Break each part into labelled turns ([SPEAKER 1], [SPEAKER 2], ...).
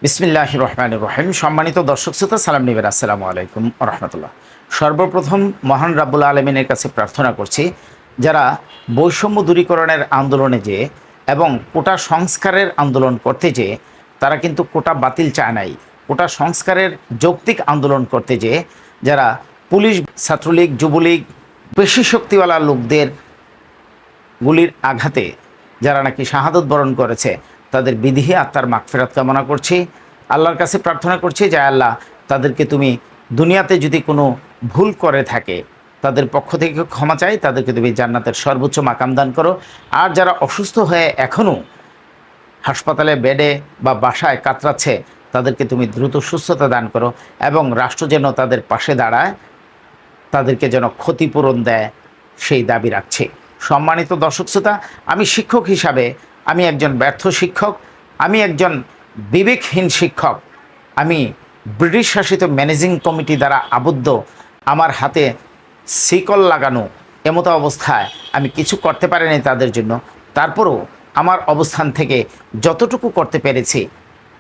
[SPEAKER 1] বিসমিল্লাহির রহমানির রহিম। সম্মানিত দর্শক শ্রোতা, সালাম নিবেন, আসসালামু আলাইকুম রহমতুল্লাহ। সর্বপ্রথম মহান রাব্বুল আলমিনের কাছে প্রার্থনা করছি, যারা বৈষম্য দূরীকরণের আন্দোলনে যেয়ে এবং কোটা সংস্কারের আন্দোলন করতে যেয়ে তারা কিন্তু কোটা বাতিল চায় নাই, কোটা সংস্কারের যৌক্তিক আন্দোলন করতে যেয়ে যারা পুলিশ, ছাত্রলীগ, যুবলীগ, বেশি শক্তিওয়ালা লোকদের গুলির আঘাতে যারা নাকি শাহাদত বরণ করেছে, তাদের বিধিহে আত্মার মাগফিরাত কামনা করছি। আল্লাহর কাছে প্রার্থনা করছি যে আল্লাহ, তাদেরকে তুমি দুনিয়াতে যদি কোনো ভুল করে থাকে তাদের পক্ষ থেকে ক্ষমা চাই, তাদেরকে তুমি জান্নাতের সর্বোচ্চ মাকাম দান করো। আর যারা অসুস্থ হয়ে এখনও হাসপাতালে বেডে বা বাসায় কাতরাচ্ছে, তাদেরকে তুমি দ্রুত সুস্থতা দান করো এবং রাষ্ট্র যেন তাদের পাশে দাঁড়ায়, তাদেরকে যেন ক্ষতিপূরণ দেয়, সেই দাবি রাখছে। সম্মানিত দর্শক শ্রোতা, আমি শিক্ষক হিসাবে আমি একজন ব্যর্থ শিক্ষক, আমি একজন বিবেকহীন শিক্ষক। আমি ব্রিটিশ শাসিত ম্যানেজিং কমিটি দ্বারা আবদ্ধ, আমার হাতে শিকল লাগানো এমতো অবস্থায় আমি কিছু করতে পারিনি তাদের জন্য। তারপরেও আমার অবস্থান থেকে যতটুকু করতে পেরেছি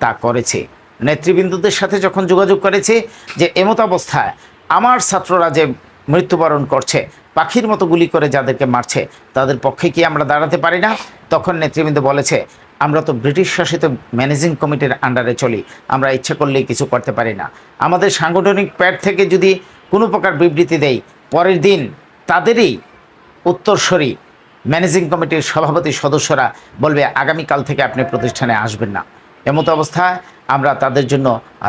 [SPEAKER 1] তা করেছি। নেতৃবৃন্দদের সাথে যখন যোগাযোগ করেছি যে এমতো অবস্থায় আমার ছাত্ররা যে মৃত্যুবরণ করছে, পাখির মতো গুলি করে যাদেরকে মারছে, তাদের পক্ষে কি আমরা দাঁড়াতে পারি না? তখন নেতৃবৃন্দ বলেছে, আমরা তো ব্রিটিশ শাসিত ম্যানেজিং কমিটির আন্ডারে চলি, আমরা ইচ্ছা করলেই কিছু করতে পারি না। আমাদের সাংগঠনিক প্যাড থেকে যদি কোনো প্রকার বিবৃতি দেই, পরের দিন তাদেরই উত্তরসূরি ম্যানেজিং কমিটির সভাপতি সদস্যরা বলবে আগামীকাল থেকে আপনি প্রতিষ্ঠানে আসবেন না। এমতো অবস্থায় আমরা তাদের জন্য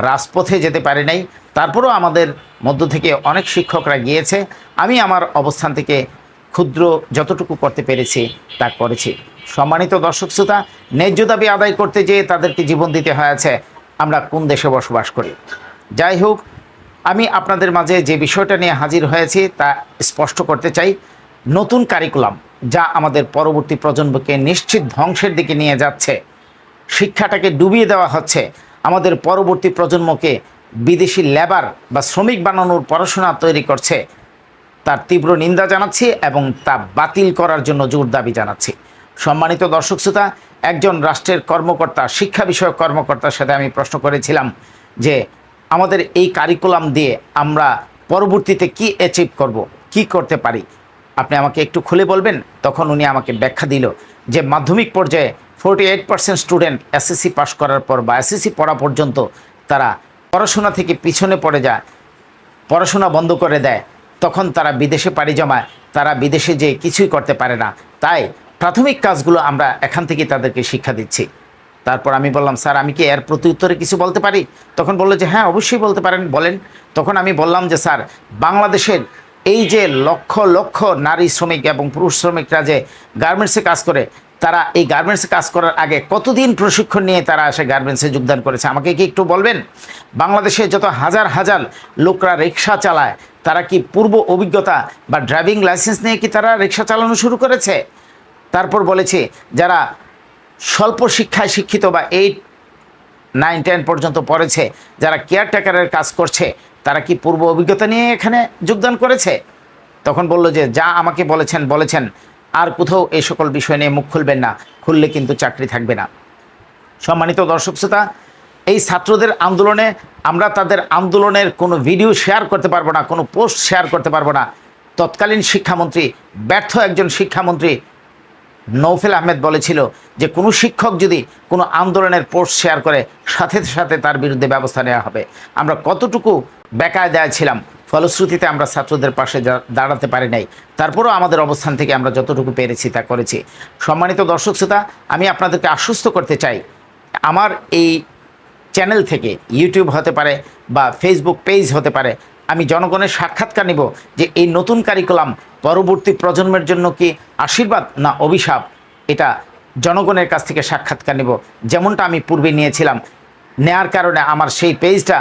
[SPEAKER 1] রাজপথে যেতে পারি নাই। তারপরও আমাদের মধ্য থেকে অনেক শিক্ষকরা গিয়েছে। আমি আমার অবস্থান থেকে ক্ষুদ্র যতটুকু করতে পেরেছি তা করেছি। সম্মানিত দর্শক শ্রোতা, ন্যায্য দাবি আদায় করতে যেয়ে তাদেরকে জীবন দিতে হয়েছে। আমরা কোন দেশে বসবাস করি? যাই হোক, আমি আপনাদের মাঝে যে বিষয়টা নিয়ে হাজির হয়েছি তা স্পষ্ট করতে চাই। নতুন কারিকুলাম যা আমাদের পরবর্তী প্রজন্মকে নিশ্চিত ধ্বংসের দিকে নিয়ে যাচ্ছে, শিক্ষাটাকে ডুবিয়ে দেওয়া হচ্ছে, আমাদের পরবর্তী প্রজন্মকে বিদেশি লেবার বা শ্রমিক বানানোর পড়াশোনা তৈরি করছে, তার তীব্র নিন্দা জানাচ্ছি এবং তা বাতিল করার জন্য জোর দাবি জানাচ্ছি। সম্মানিত দর্শক শ্রোতা, একজন রাষ্ট্রের কর্মকর্তা, শিক্ষা বিষয়ক কর্মকর্তার সাথে আমি প্রশ্ন করেছিলাম যে আমাদের এই কারিকুলাম দিয়ে আমরা পরবর্তীতে কি অ্যাচিভ করব, কি করতে পারি, আপনি আমাকে একটু খুলে বলবেন? তখন উনি আমাকে ব্যাখ্যা দিল যে মাধ্যমিক পর্যায়ে 48% স্টুডেন্ট এসএসসি পাশ করার পর বা এসএসসি পড়া পর্যন্ত তারা পড়াশোনা থেকে পিছনে পড়ে যায়, পড়াশোনা বন্ধ করে দেয়, তখন তারা বিদেশে পাড়ি জমায়, তারা বিদেশে যেয়ে কিছুই করতে পারে না। তাই প্রাথমিক কাজগুলো আমরা এখান থেকে তাদেরকে শিক্ষা দিচ্ছি। তারপর আমি বললাম, স্যার আমি কি এর প্রতি উত্তরে কিছু বলতে পারি? তখন বললো যে হ্যাঁ, অবশ্যই বলতে পারেন, বলেন। তখন আমি বললাম যে স্যার, বাংলাদেশের এই যে লক্ষ লক্ষ নারী শ্রমিক এবং পুরুষ শ্রমিকরা যে গার্মেন্টসে কাজ করে, তারা এই গার্মেন্টসে কাজ করার আগে কতদিন প্রশিক্ষণ নিয়ে তারা এসে গার্মেন্টসে যোগদান করেছে, আমাকে কি একটু বলবেন? বাংলাদেশে যত হাজার হাজার লোকরা রিক্সা চালায়, তারা কি পূর্ব অভিজ্ঞতা বা ড্রাইভিং লাইসেন্স নিয়ে কি তারা রিক্সা চালানো শুরু করেছে? তারপর বলেছে যারা স্বল্প শিক্ষায় শিক্ষিত বা 8, 9, 10 পর্যন্ত পড়েছে, যারা কেয়ারটেকারের কাজ করছে, তারা কি পূর্ব অভিজ্ঞতা নিয়ে এখানে যোগদান করেছে? তখন বলল যে যা আমাকে বলেছেন, আর কোথাও এই সকল বিষয় নিয়ে মুখ খুলবেন না, খুললে কিন্তু চাকরি থাকবে না। সম্মানিত দর্শক শ্রোতা, এই ছাত্রদের আন্দোলনে আমরা তাদের আন্দোলনের কোনো ভিডিও শেয়ার করতে পারবো না, কোনো পোস্ট শেয়ার করতে পারবো না। তৎকালীন শিক্ষামন্ত্রী, ব্যর্থ একজন শিক্ষামন্ত্রী নৌফেল আহমেদ বলেছিল যে কোনো শিক্ষক যদি কোনো আন্দোলনের পোস্ট শেয়ার করে, সাথে সাথে তার বিরুদ্ধে ব্যবস্থা নেওয়া হবে। আমরা কতটুকু বেকায়দায় ছিলাম, ফলশ্রুতিতে আমরা ছাত্রদের পাশে দাঁড়াতে পারি নাই। তারপরও আমাদের অবস্থান থেকে আমরা যতটুকু পেরেছি তা করেছি। সম্মানিত দর্শক শ্রোতা, আমি আপনাদেরকে আশ্বস্ত করতে চাই, আমার এই চ্যানেল থেকে, ইউটিউব হতে পারে বা ফেসবুক পেজ হতে পারে, আমি জনগণের সাক্ষাৎকার নিব যে এই নতুন কারিকুলাম পরবর্তী প্রজন্মের জন্য কি আশীর্বাদ না অভিশাপ, এটা জনগণের কাছ থেকে সাক্ষাৎকার নিব। যেমনটা আমি পূর্বে নিয়েছিলাম, নেয়ার কারণে আমার সেই পেজটা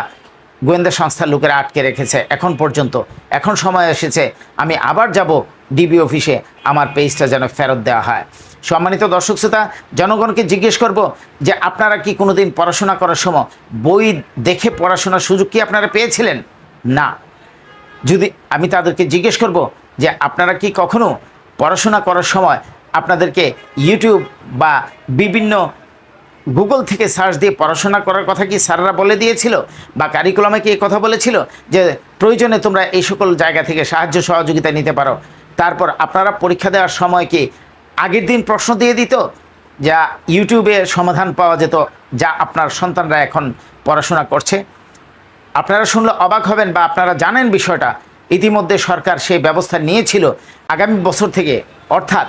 [SPEAKER 1] গোয়েন্দা সংস্থার লোকেরা আটকে রেখেছে এখন পর্যন্ত। এখন সময় এসেছে আমি আবার যাব ডিবি অফিসে, আমার পেজটা যেন ফেরত দেওয়া হয়। সম্মানিত দর্শক শ্রোতা, জনগণকে জিজ্ঞেস করব যে আপনারা কি কোনোদিন পড়াশোনা করার সময় বই দেখে পড়াশোনার সুযোগ কি আপনারা পেয়েছিলেন? না। যদি আমি তাদেরকে জিজ্ঞেস করব যে আপনারা কি কখনো পড়াশোনা করার সময় আপনাদেরকে ইউটিউব বা বিভিন্ন গুগল থেকে সার্চ দিয়ে পড়াশোনা করার কথা কি স্যাররা বলে দিয়েছিল, বা কারিকুলামে কি কথা বলেছিল যে প্রয়োজনে তোমরা এই সকল জায়গা থেকে সাহায্য সহযোগিতা নিতে পারো? তারপর আপনারা পরীক্ষা দেওয়ার সময় কি আগের দিন প্রশ্ন দিয়ে দিত, যা ইউটিউবে সমাধান পাওয়া যেত, যা আপনার সন্তানরা এখন পড়াশোনা করছে? আপনারা শুনলে অবাক হবেন, বা আপনারা জানেন বিষয়টা, ইতিমধ্যে সরকার সেই ব্যবস্থা নিয়েছিল। আগামী বছর থেকে, অর্থাৎ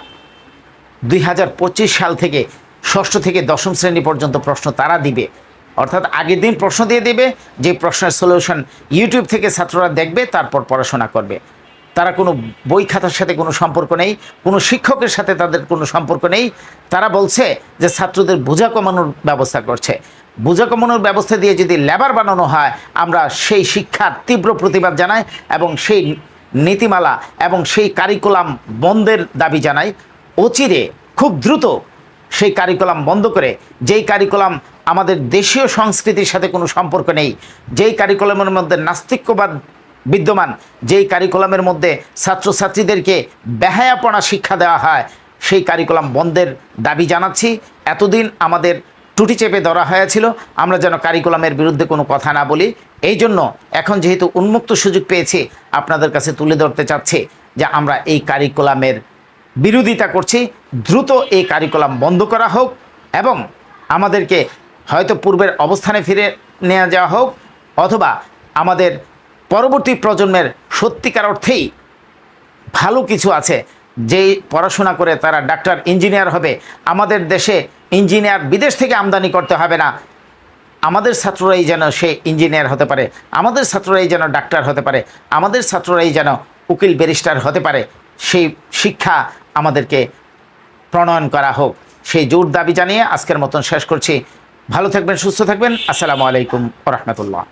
[SPEAKER 1] 2025 সাল থেকে ষষ্ঠ থেকে দশম শ্রেণী পর্যন্ত প্রশ্ন তারা দিবে। অর্থাৎ আগের দিন প্রশ্ন দিয়ে দেবে, যে প্রশ্নের সলিউশন ইউটিউব থেকে ছাত্ররা দেখবে, তারপর পড়াশোনা করবে। তারা কোনো বই খাতার সাথে কোনো সম্পর্ক নেই, কোনো শিক্ষকের সাথে তাদের কোনো সম্পর্ক নেই। তারা বলছে যে ছাত্রদের বোঝা কমানোর ব্যবস্থা করছে। বোঝা কমানোর ব্যবস্থা দিয়ে যদি লেবার বানানো হয়, আমরা সেই শিক্ষার তীব্র প্রতিবাদ জানাই এবং সেই নীতিমালা এবং সেই কারিকুলাম বন্ধের দাবি জানাই। অচিরে, খুব দ্রুত সেই কারিকুলাম বন্ধ করে, যেই কারিকুলাম আমাদের দেশীয় সংস্কৃতির সাথে কোনো সম্পর্ক নেই, যেই কারিকুলামের মধ্যে নাস্তিক্যবাদ বিদ্যমান, যেই কারিকুলামের মধ্যে ছাত্রছাত্রীদেরকে বেহায়াপনা শিক্ষা দেওয়া হয়, সেই কারিকুলাম বন্ধের দাবি জানাচ্ছি। এতদিন আমাদের টুটি চেপে ধরা হয়েছিল, আমরা যেন কারিকুলামের বিরুদ্ধে কোনো কথা না বলি। এই জন্য এখন যেহেতু উন্মুক্ত সুযোগ পেয়েছি, আপনাদের কাছে তুলে ধরতে চাচ্ছি যে আমরা এই কারিকুলামের বিরোধিতা করছি। দ্রুত এই কারিকুলাম বন্ধ করা হোক এবং আমাদেরকে হয়তো পূর্বের অবস্থানে ফিরে নিয়ে যাওয়া হোক, অথবা আমাদের পরবর্তী প্রজন্মের সত্যিকার অর্থেই ভালো কিছু আছে, যেই পড়াশোনা করে তারা ডাক্তার, ইঞ্জিনিয়ার হবে। আমাদের দেশে ইঞ্জিনিয়ার বিদেশ থেকে আমদানি করতে হবে না। আমাদের ছাত্ররাই যেন সে ইঞ্জিনিয়ার হতে পারে, আমাদের ছাত্ররাই যেন ডাক্তার হতে পারে, আমাদের ছাত্ররাই যেন উকিল, ব্যারিস্টার হতে পারে। সেই শিক্ষা আমাদেরকে প্রণয়ন করা হোক, সেই জোর দাবি জানিয়ে আজকের মতন শেষ করছি। ভালো থাকবেন, সুস্থ থাকবেন। আসসালামু আলাইকুম ওয়া রাহমাতুল্লাহ।